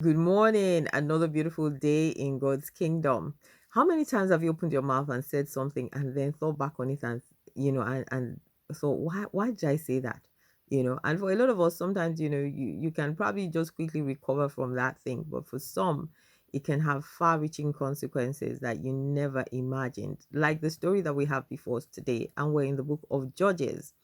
Good morning. Another beautiful day in God's kingdom. How many times have you opened your mouth and said something and then thought back on it and and thought, why did I say that? And for a lot of us, sometimes, you can probably just quickly recover from that thing. But for some, it can have far-reaching consequences that you never imagined. Like the story that we have before us today, and we're in the book of Judges.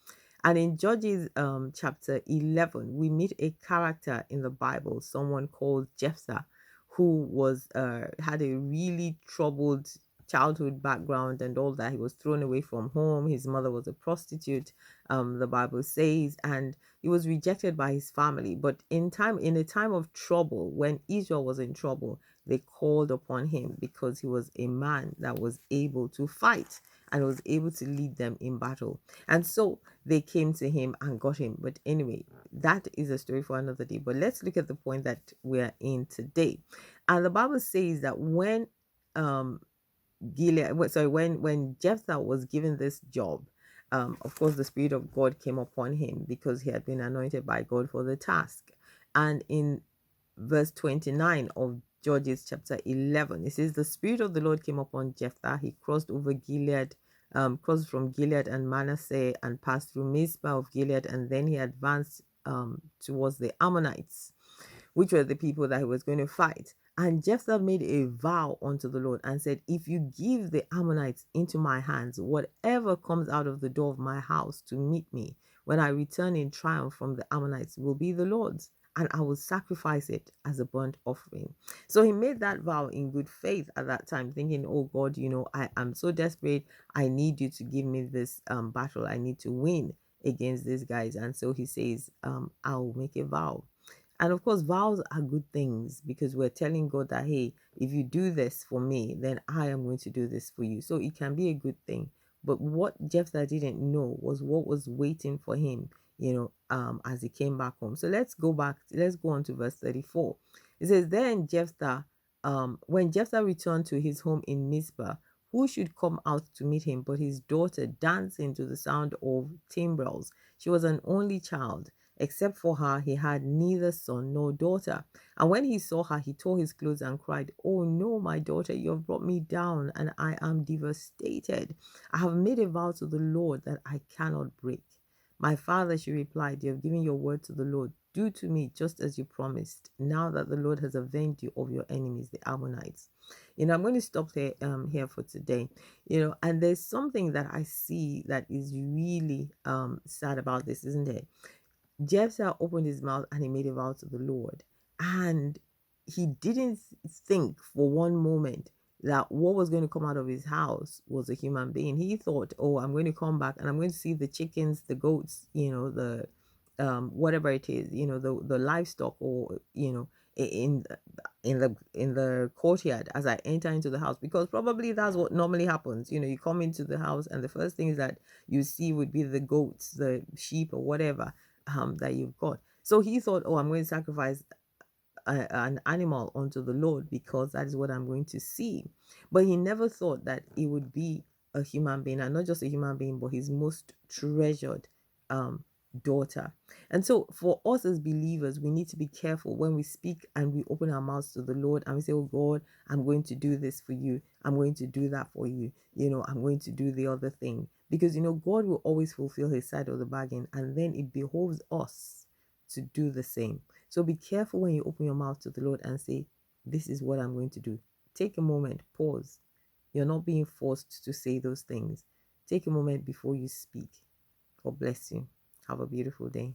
And in Judges chapter 11, we meet a character in the Bible, someone called Jephthah, who had a really troubled childhood background and all that. He was thrown away from home. His mother was a prostitute, the Bible says, and he was rejected by his family. But in a time of trouble, when Israel was in trouble, they called upon him because he was a man that was able to fight and was able to lead them in battle. And so they came to him and got him. But anyway, that is a story for another day. But let's look at the point that we're in today. And the Bible says that when um when Jephthah was given this job, of course the Spirit of God came upon him because he had been anointed by God for the task. And in verse 29 of Judges chapter 11, it says, "The Spirit of the Lord came upon Jephthah. He crossed over Gilead, crossed from Gilead and Manasseh and passed through Mizpah of Gilead, and then he advanced towards the Ammonites, which were the people that he was going to fight. And Jephthah made a vow unto the Lord and said, If you give the Ammonites into my hands, whatever comes out of the door of my house to meet me when I return in triumph from the Ammonites will be the Lord's, and I will sacrifice it as a burnt offering." So he made that vow in good faith at that time, thinking, "Oh God, I am so desperate. I need you to give me this battle. I need to win against these guys." And so he says, "I'll make a vow." And of course, vows are good things because we're telling God that, hey, if you do this for me, then I am going to do this for you. So it can be a good thing. But what Jephthah didn't know was what was waiting for him, as he came back home. So let's go on to verse 34. It says, Then Jephthah, when Jephthah returned to his home in Mizpah, who should come out to meet him but his daughter dancing to the sound of timbrels? She was an only child. Except for her, he had neither son nor daughter. And when he saw her, he tore his clothes and cried, "Oh no, my daughter, you have brought me down, and I am devastated. I have made a vow to the Lord that I cannot break." "My father," she replied, "you have given your word to the Lord. Do to me just as you promised, now that the Lord has avenged you of your enemies, the Ammonites." I'm going to stop here for today. And there's something that I see that is really sad about this, isn't it? Jephthah opened his mouth and he made a vow to the Lord. And he didn't think for one moment that what was going to come out of his house was a human being. He thought, "Oh, I'm going to come back and I'm going to see the chickens, the goats, the whatever it is, the livestock, or in in the courtyard as I enter into the house," because probably that's what normally happens. You come into the house and the first things that you see would be the goats, the sheep, or whatever that you've got. So he thought, "Oh, I'm going to sacrifice an animal unto the Lord because that is what I'm going to see." But he never thought that it would be a human being, and not just a human being, but his most treasured um, daughter. And so, for us as believers, we need to be careful when we speak and we open our mouths to the Lord and we say, "Oh God, I'm going to do this for you. I'm going to do that for you. I'm going to do the other thing." Because, God will always fulfill his side of the bargain, and then it behoves us to do the same. So be careful when you open your mouth to the Lord and say, "This is what I'm going to do." Take a moment, pause. You're not being forced to say those things. Take a moment before you speak. God bless you. Have a beautiful day.